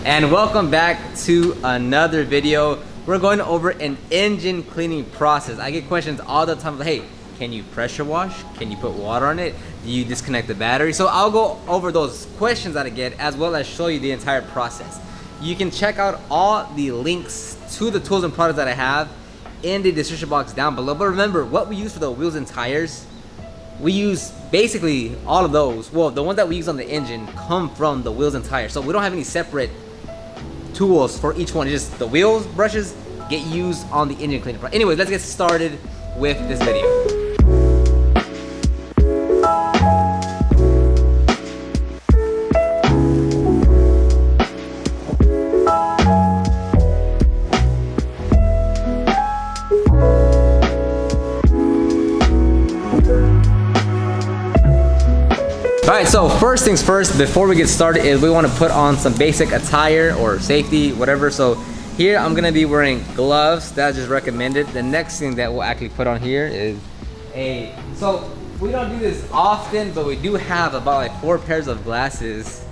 And welcome back to another video. We're going over an engine cleaning process. I get questions all the time like, hey, can you pressure wash? Can you put water on it? Do you disconnect the battery? So I'll go over those questions that I get as well as show you the entire process. You can check out all the links to the tools and products that I have in the description box down below. But remember, what we use for the wheels and tires, we use basically all of those. Well, the ones that we use on the engine come from the wheels and tires. So we don't have any separate tools for each one. It's just the wheels, brushes get used on the engine cleaning process. Anyways, let's get started with this video. Alright, so first things first, before we get started, is we want to put on some basic attire or safety, whatever. So here I'm going to be wearing gloves. That's just recommended. The next thing that we'll actually put on here is so we don't do this often, but we do have about like 4 pairs of glasses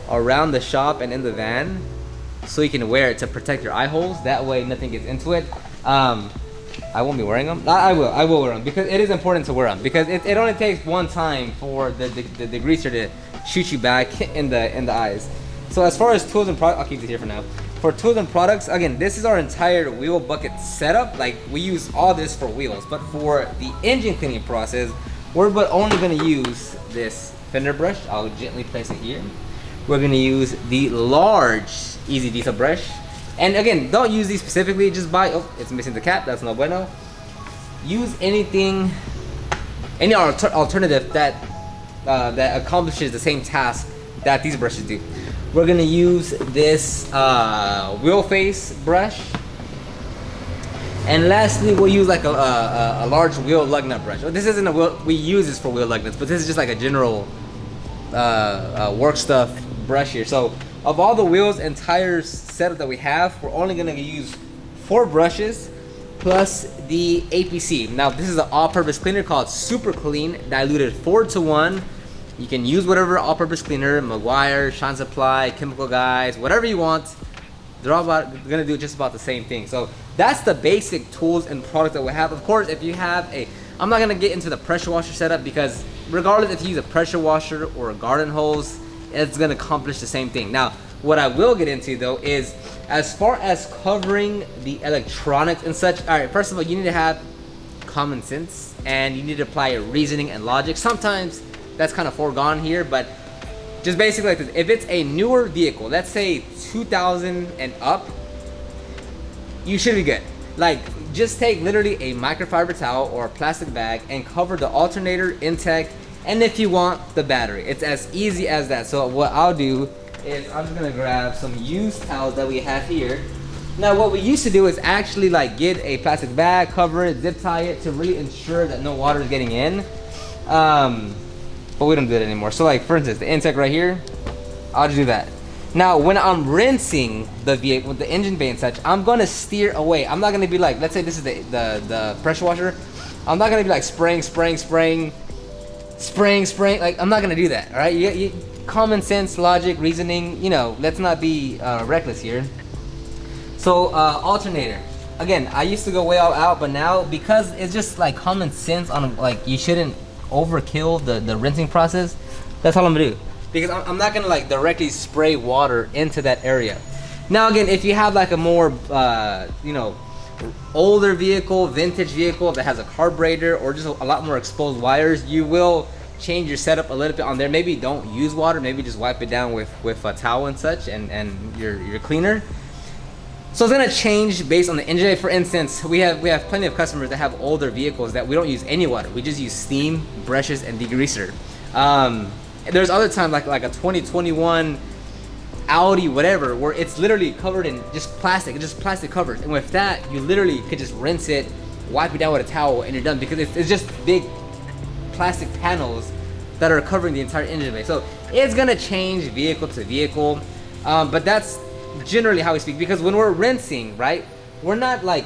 around the shop and in the van, so you can wear it to protect your eye holes. That way nothing gets into it. I won't be wearing them. I will wear them because it is important to wear them, because it only takes one time for the degreaser to shoot you back in the eyes. So as far as tools and products, I'll keep it here for now. For tools and products, again, this is our entire wheel bucket setup. Like, we use all this for wheels, but for the engine cleaning process, we're only going to use this Fender brush. I'll gently place it here. We're going to use the large Easy Diesel brush. And again, don't use these specifically, just buy, oh, it's missing the cap, that's no bueno. Use anything, any alternative that accomplishes the same task that these brushes do. We're gonna use this wheel face brush. And lastly, we'll use like a large wheel lug nut brush. This isn't a wheel, we use this for wheel lug nuts, but this is just like a general work stuff brush here. So of all the wheels and tires setup that we have, we're only gonna use 4 brushes plus the APC. Now this is an all-purpose cleaner called Super Clean, diluted 4:1. You can use whatever all-purpose cleaner, Meguiar, Shine Supply, Chemical Guys, whatever you want. They're all gonna do just about the same thing. So that's the basic tools and products that we have. Of course, if you have I'm not gonna get into the pressure washer setup, because regardless if you use a pressure washer or a garden hose, it's gonna accomplish the same thing. Now, what I will get into though is, as far as covering the electronics and such, all right, first of all, you need to have common sense and you need to apply your reasoning and logic. Sometimes that's kind of foregone here, but just basically like this. If it's a newer vehicle, let's say 2000 and up, you should be good. Like, just take literally a microfiber towel or a plastic bag and cover the alternator, intake, and if you want, the battery. It's as easy as that. So what I'll do is I'm just gonna grab some used towels that we have here. Now what we used to do is actually like get a plastic bag, cover it, zip tie it to really ensure that no water is getting in. But we don't do that anymore. So like, for instance, the intake right here, I'll just do that. Now when I'm rinsing the vehicle with the engine bay and such, I'm gonna steer away. I'm not gonna be like, let's say this is the pressure washer. I'm not gonna be like spraying. Like, I'm not gonna do that. All right, common sense, logic, reasoning, you know, let's not be reckless here. So alternator, again, I used to go way all out, but now, because it's just like common sense on, like, you shouldn't overkill the rinsing process, that's all I'm gonna do, because I'm not gonna like directly spray water into that area. Now again, if you have like a more you know, older vehicle, vintage vehicle that has a carburetor or just a lot more exposed wires, you will change your setup a little bit on there. Maybe don't use water, maybe just wipe it down with a towel and such, and your cleaner. So it's gonna change based on the engine. For instance, we have plenty of customers that have older vehicles that we don't use any water. We just use steam, brushes, and degreaser. There's other times like a 2021 Audi whatever, where it's literally covered in just plastic covered, and with that you literally could just rinse it, wipe it down with a towel, and you're done, because it's just big plastic panels that are covering the entire engine bay. So it's gonna change vehicle to vehicle, but that's generally how we speak, because when we're rinsing, right, we're not like,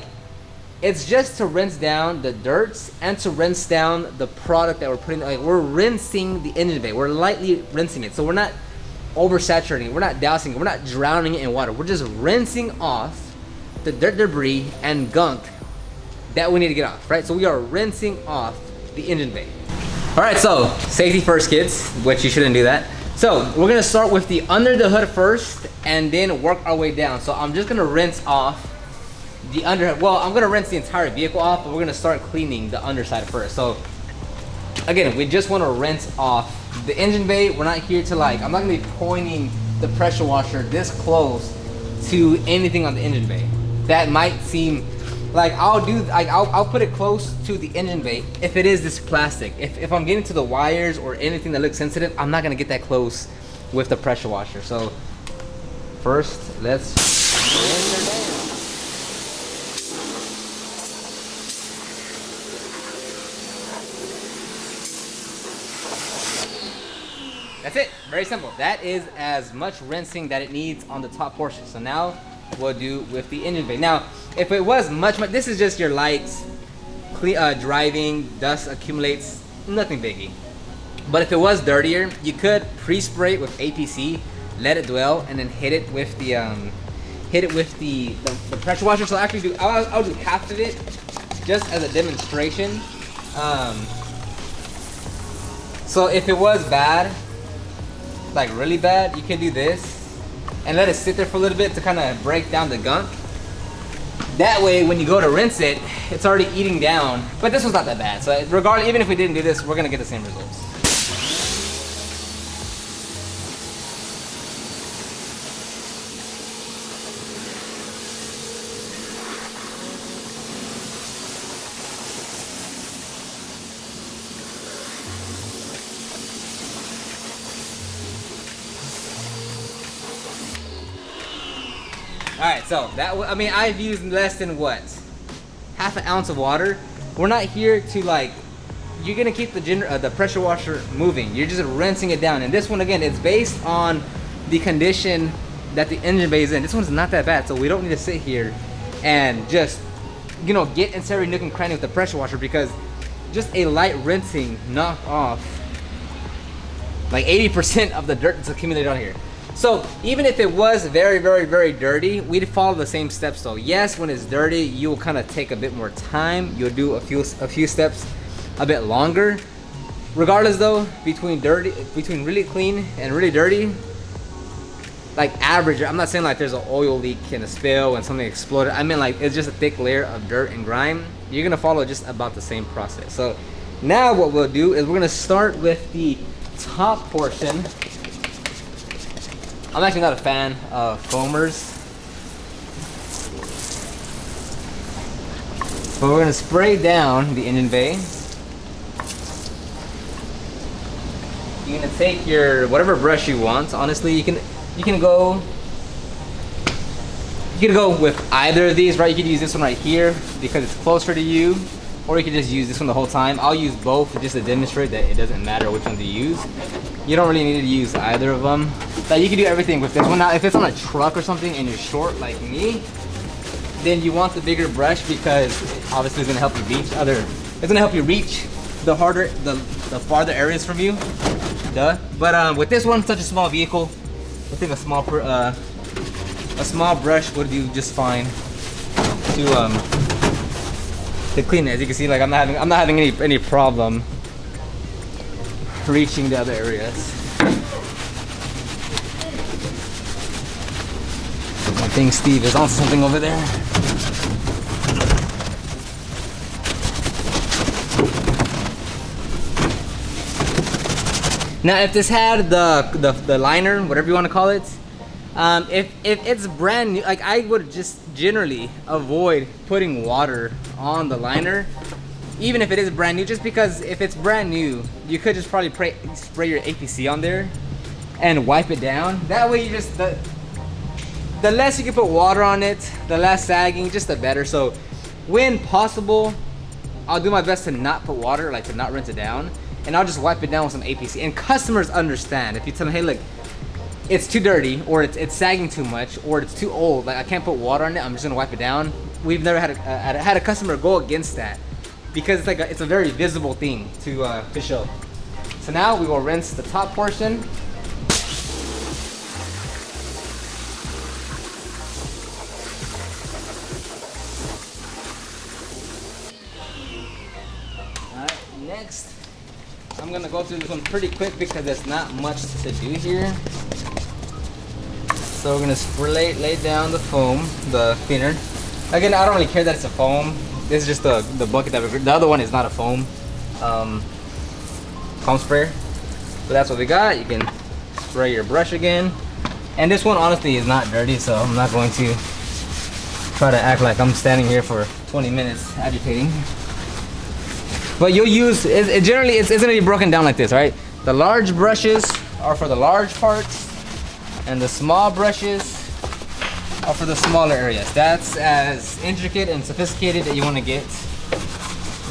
it's just to rinse down the dirts and to rinse down the product that we're putting, like, we're rinsing the engine bay, we're lightly rinsing it, so we're not oversaturating, we're not dousing it, we're not drowning it in water. We're just rinsing off the dirt, debris, and gunk that we need to get off, right? So we are rinsing off the engine bay. All right, so safety first, kids, which you shouldn't do that. So we're gonna start with the under the hood first and then work our way down. So I'm just gonna rinse off the underhood. Well, I'm gonna rinse the entire vehicle off, but we're gonna start cleaning the underside first. So again, we just wanna rinse off the engine bay. We're not here to like, I'm not gonna be pointing the pressure washer this close to anything on the engine bay. That might seem like I'll put it close to the engine bay if it is this plastic. If I'm getting to the wires or anything that looks sensitive, I'm not gonna get that close with the pressure washer. So first, let's rinse her down. That's it, very simple. That is as much rinsing that it needs on the top portion. So now we'll do with the engine bay. Now, if it was much, this is just your lights, driving, dust accumulates, nothing biggie. But if it was dirtier, you could pre-spray it with APC, let it dwell, and then hit it with the pressure washer. So actually I'll do half of it just as a demonstration. So if it was bad, like really bad, you can do this and let it sit there for a little bit to kind of break down the gunk. That way, when you go to rinse it, it's already eating down. But this one's not that bad. So regardless, even if we didn't do this, we're gonna get the same results. All right, so I mean, I've used less than what? Half an ounce of water. We're not here to like, you're gonna keep the pressure washer moving. You're just rinsing it down. And this one, again, it's based on the condition that the engine bay is in. This one's not that bad, so we don't need to sit here and just, you know, get into every nook and cranny with the pressure washer, because just a light rinsing knocked off like 80% of the dirt that's accumulated on here. So even if it was very, very, very dirty, we'd follow the same steps though. Yes, when it's dirty, you'll kind of take a bit more time. You'll do a few steps a bit longer. Regardless though, between really clean and really dirty, like average, I'm not saying like there's an oil leak and a spill and something exploded. I mean like it's just a thick layer of dirt and grime. You're gonna follow just about the same process. So now what we'll do is we're gonna start with the top portion. I'm actually not a fan of foamers, but we're gonna spray down the engine bay. You're gonna take your whatever brush you want. Honestly, you can go with either of these, right? You could use this one right here because it's closer to you, or you could just use this one the whole time. I'll use both just to demonstrate that it doesn't matter which one to use. You don't really need to use either of them. But you can do everything with this one. Now, if it's on a truck or something and you're short like me, then you want the bigger brush because obviously it's gonna help you reach it's gonna help you reach the farther areas from you. Duh. But with this one, such a small vehicle, I think a small brush would do just fine to clean it. As you can see, like I'm not having any problem reaching the other areas. I think Steve is on something over there. Now, if this had the liner, whatever you want to call it, if it's brand new, like I would just generally avoid putting water on the liner, even if it is brand new, just because if it's brand new, you could just probably spray your APC on there and wipe it down. That way you just, the less you can put water on it, the less sagging, just the better. So when possible, I'll do my best to not put water, like to not rinse it down, and I'll just wipe it down with some APC. And customers understand. If you tell them, hey, look, it's too dirty, or it's sagging too much, or it's too old, like I can't put water on it, I'm just gonna wipe it down. We've never had a customer go against that, because it's a very visible thing to show. So now we will rinse the top portion. I'm gonna go through this one pretty quick because there's not much to do here. So we're gonna lay down the foam, the cleaner. Again, I don't really care that it's a foam. This is just the bucket that the other one is not a foam sprayer. But that's what we got. You can spray your brush again. And this one honestly is not dirty, so I'm not going to try to act like I'm standing here for 20 minutes agitating. But you'll use, generally it's gonna be broken down like this, right? The large brushes are for the large parts, and the small brushes are for the smaller areas. That's as intricate and sophisticated that you wanna get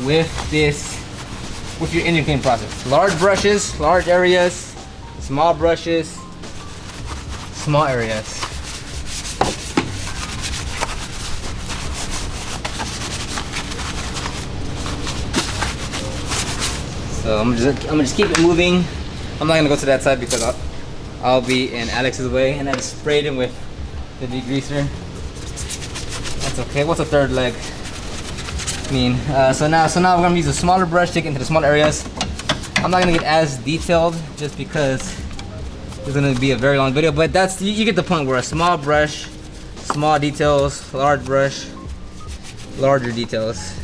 with your engine cleaning process. Large brushes, large areas, small brushes, small areas. So I'm gonna just keep it moving. I'm not gonna go to that side because I'll be in Alex's way, and I just sprayed him with the degreaser. That's okay. What's the third leg mean? So now we're gonna use a smaller brush to get into the smaller areas. I'm not gonna get as detailed just because it's gonna be a very long video, but that's you get the point where a small brush, small details, large brush, larger details.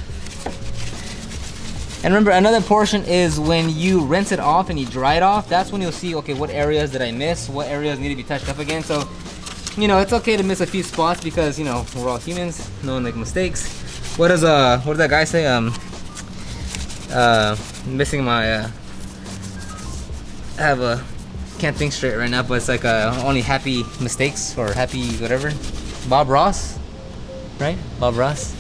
And remember, another portion is when you rinse it off and you dry it off, that's when you'll see, okay, what areas did I miss? What areas need to be touched up again? So, you know, it's okay to miss a few spots because, you know, we're all humans, no one makes mistakes. What does that guy say? Missing my, can't think straight right now, but it's like only happy mistakes or happy whatever. Bob Ross, right? Bob Ross.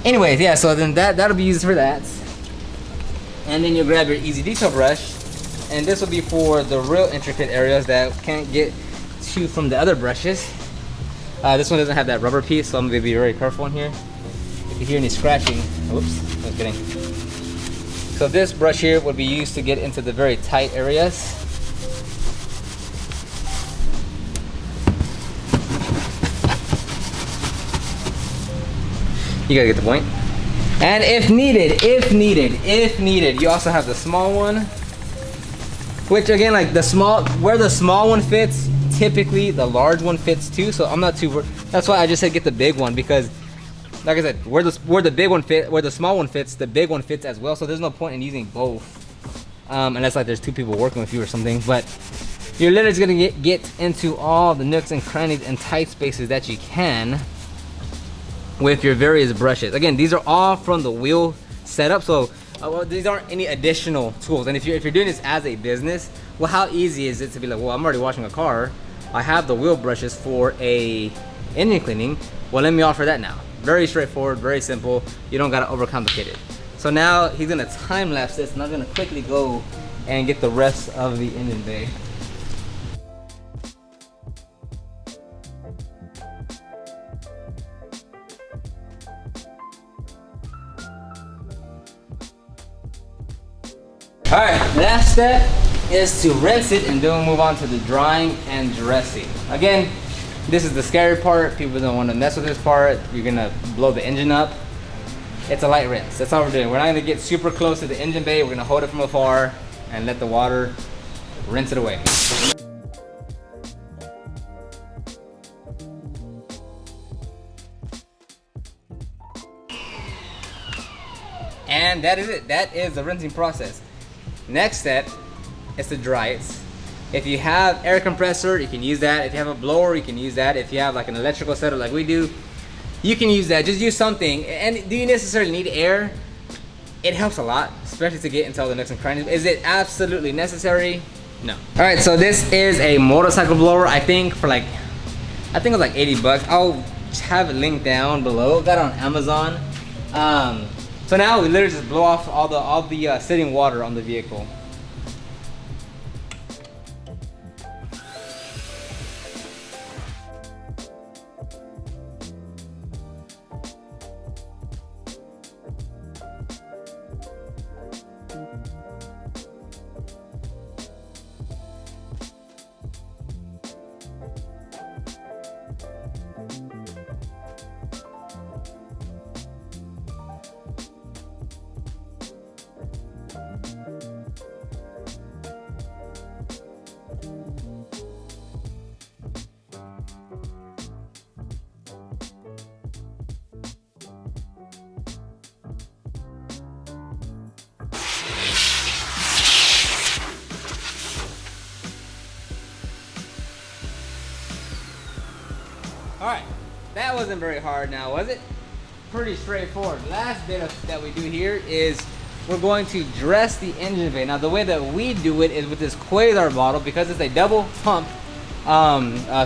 Anyways, yeah, so then that'll be used for that. And then you'll grab your easy detail brush, and this will be for the real intricate areas that can't get to from the other brushes. This one doesn't have that rubber piece, so I'm gonna be very careful in here. If you hear any scratching, oops, I was kidding. So this brush here would be used to get into the very tight areas. You gotta get the point. And if needed, you also have the small one, which again, like where the small one fits, typically the large one fits too. So I'm not too worried. That's why I just said get the big one, because like I said, where the small one fits, the big one fits as well. So there's no point in using both, unless like there's two people working with you or something. But you're literally just gonna get into all the nooks and crannies and tight spaces that you can with your various brushes. Again, these are all from the wheel setup, so these aren't any additional tools. And if you're doing this as a business, well, how easy is it to be like, well, I'm already washing a car, I have the wheel brushes for a engine cleaning, well, let me offer that now. Very straightforward, very simple. You don't gotta overcomplicate it. So now he's gonna time lapse this, and I'm gonna quickly go and get the rest of the engine bay. All right, last step is to rinse it, and then we'll move on to the drying and dressing. Again, this is the scary part. People don't want to mess with this part. You're gonna blow the engine up. It's a light rinse. That's all we're doing. We're not gonna get super close to the engine bay. We're gonna hold it from afar and let the water rinse it away. And that is it. That is the rinsing process. Next step is to dry it. If you have air compressor, you can use that. If you have a blower, you can use that. If you have like an electrical setup like we do, you can use that. Just use something. And do you necessarily need air? It helps a lot, especially to get into all the nooks and crannies. Is it absolutely necessary? No. All right, so this is a motorcycle blower. I think it was like 80 bucks. I'll have it linked down below. Got it on Amazon. So now we literally just blow off all the sitting water on the vehicle. All right, that wasn't very hard now, was it? Pretty straightforward. Last bit that we do here is we're going to dress the engine bay. Now the way that we do it is with this Quasar bottle, because it's a double pump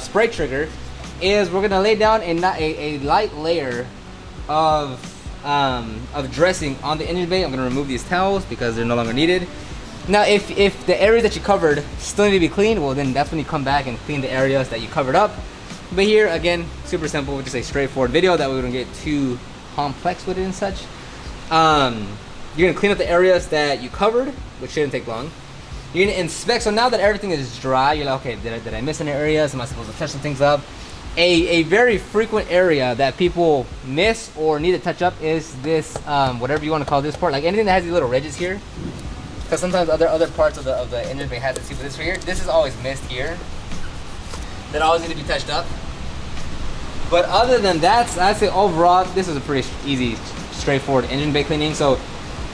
spray trigger, is we're gonna lay down a light layer of dressing on the engine bay. I'm gonna remove these towels because they're no longer needed. Now if the areas that you covered still need to be cleaned, well then that's when you come back and clean the areas that you covered up. But here, again, super simple, just a straightforward video that we wouldn't get too complex with it and such. You're gonna clean up the areas that you covered, which shouldn't take long. You're gonna inspect, so now that everything is dry, you're like, okay, did I miss any areas? Am I supposed to touch some things up? A very frequent area that people miss or need to touch up is this, whatever you wanna call this part, like anything that has these little ridges here. Because sometimes other parts of the engine bay has it too, but this right here, this is always missed here. That always need to be touched up. But other than that, I'd say overall, this is a pretty easy, straightforward engine bay cleaning. So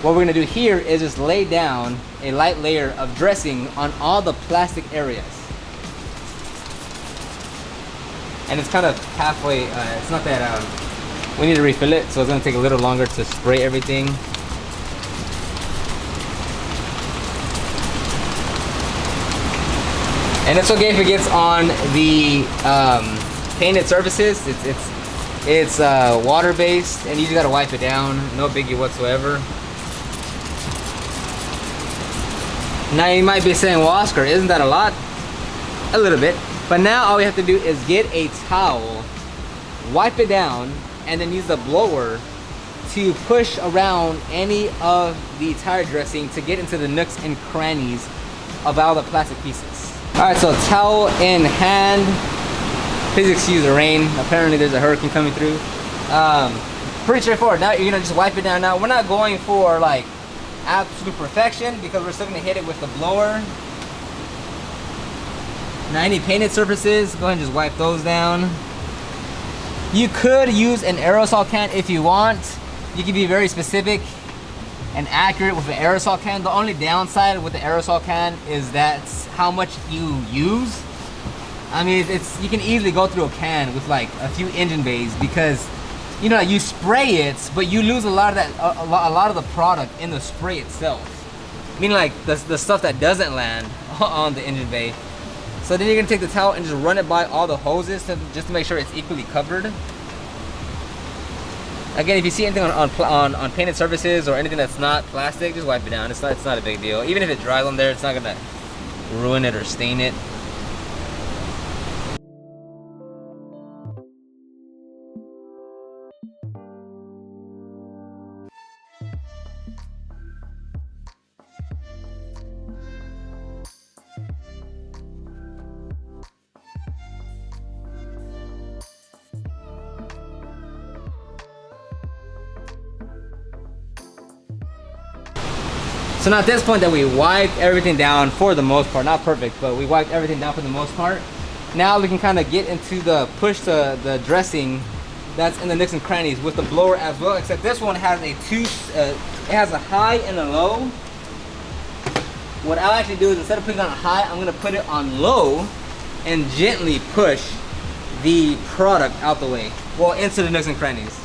what we're gonna do here is just lay down a light layer of dressing on all the plastic areas. And it's kind of halfway, it's not that, we need to refill it, so it's gonna take a little longer to spray everything. And it's okay if it gets on the painted surfaces. It's water based, and you just gotta wipe it down. No biggie whatsoever. Now you might be saying, well, Oscar, isn't that a lot? A little bit. But now all we have to do is get a towel, wipe it down, and then use the blower to push around any of the tire dressing to get into the nooks and crannies of all the plastic pieces. All right, so towel in hand. Please excuse the rain. Apparently there's a hurricane coming through. Pretty straightforward. Now you're gonna just wipe it down. Now we're not going for like absolute perfection because we're still gonna hit it with the blower. Now any painted surfaces, go ahead and just wipe those down. You could use an aerosol can if you want. You can be very specific and accurate with the aerosol can. The only downside with the aerosol can is that's how much you use. I mean, you can easily go through a can with like a few engine bays because, you know, you spray it, but you lose a lot of that, a lot of the product in the spray itself. Meaning like the stuff that doesn't land on the engine bay. So then you're gonna take the towel and just run it by all the hoses just to make sure it's equally covered. Again, if you see anything on painted surfaces or anything that's not plastic, just wipe it down. It's not a big deal. Even if it dries on there, it's not gonna ruin it or stain it. So now at this point that we wiped everything down for the most part, not perfect, but we wiped everything down for the most part. Now we can kind of get into the the dressing that's in the nooks and crannies with the blower as well, except this one has it has a high and a low. What I'll actually do is instead of putting it on high, I'm gonna put it on low and gently push the product out the way, well, into the nooks and crannies.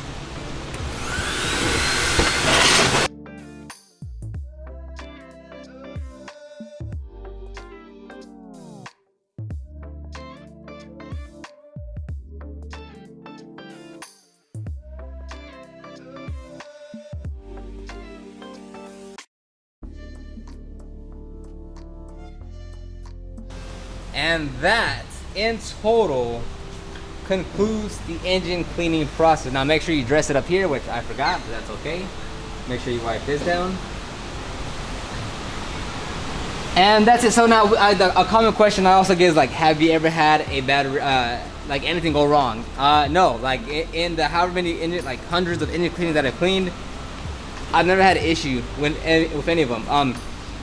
And that, in total, concludes the engine cleaning process. Now make sure you dress it up here, which I forgot, but that's okay. Make sure you wipe this down. And that's it. So now a common question I also get is like, have you ever had a bad, like anything go wrong? No, like in the however many engine, like hundreds of engine cleanings that I've cleaned, I've never had an issue with any of them.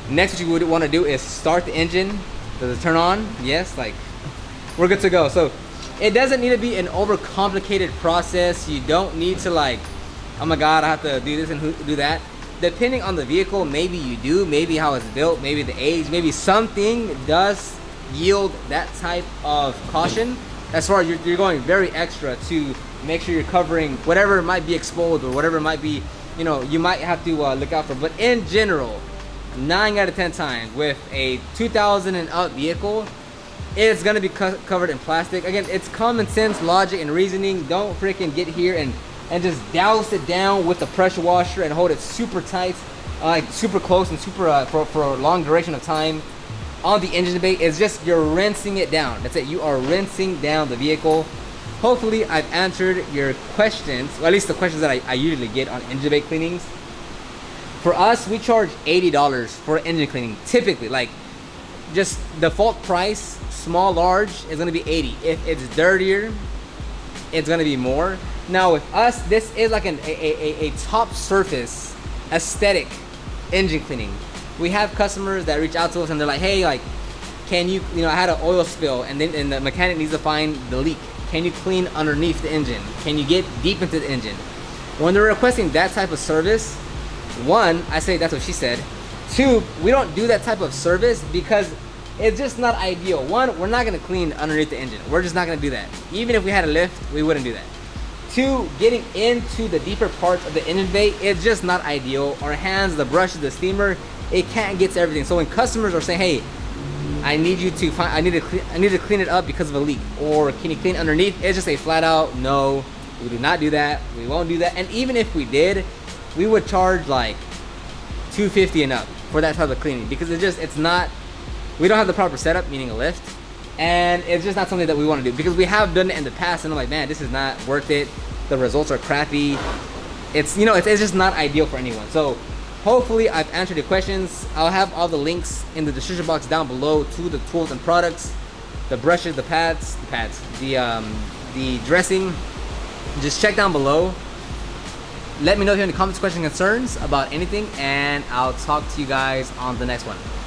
Next, what you would want to do is start the engine. Does it turn on? Yes, like we're good to go. So it doesn't need to be an overcomplicated process. You don't need to like, oh my God, I have to do this and do that. Depending on the vehicle, maybe you do, maybe how it's built, maybe the age, maybe something does yield that type of caution. as far as you're going very extra to make sure you're covering whatever might be exposed or whatever might be, you know, you might have to look out for. But in general, 9 out of 10 times with a 2000 and up vehicle, it's gonna be covered in plastic. Again, it's common sense, logic, and reasoning. Don't freaking get here and just douse it down with the pressure washer and hold it super tight, like super close and super for a long duration of time on the engine bay. It's just you're rinsing it down. That's it. You are rinsing down the vehicle. Hopefully, I've answered your questions, or at least the questions that I usually get on engine bay cleanings. For us, we charge $80 for engine cleaning. Typically, like just default price, small, large, is gonna be $80. If it's dirtier, it's gonna be more. Now with us, this is like a top surface aesthetic engine cleaning. We have customers that reach out to us and they're like, hey, like, can you know, I had an oil spill and the mechanic needs to find the leak. Can you clean underneath the engine? Can you get deep into the engine? When they're requesting that type of service, one, I say that's what she said. Two, we don't do that type of service because it's just not ideal. One, we're not gonna clean underneath the engine. We're just not gonna do that. Even if we had a lift, we wouldn't do that. Two, getting into the deeper parts of the engine bay, it's just not ideal. Our hands, the brushes, the steamer, it can't get to everything. So when customers are saying, hey, I need you to find, I need to clean it up because of a leak, or can you clean underneath? It's just a flat out no. We do not do that. We won't do that. And even if we did, we would charge like $250 and up for that type of cleaning because it's not. We don't have the proper setup, meaning a lift, and it's just not something that we want to do because we have done it in the past, and I'm like, man, this is not worth it. The results are crappy. It's, you know, it's just not ideal for anyone. So hopefully I've answered your questions. I'll have all the links in the description box down below to the tools and products, the brushes, the pads, the dressing. Just check down below. Let me know if you have any comments, questions, concerns about anything, and I'll talk to you guys on the next one.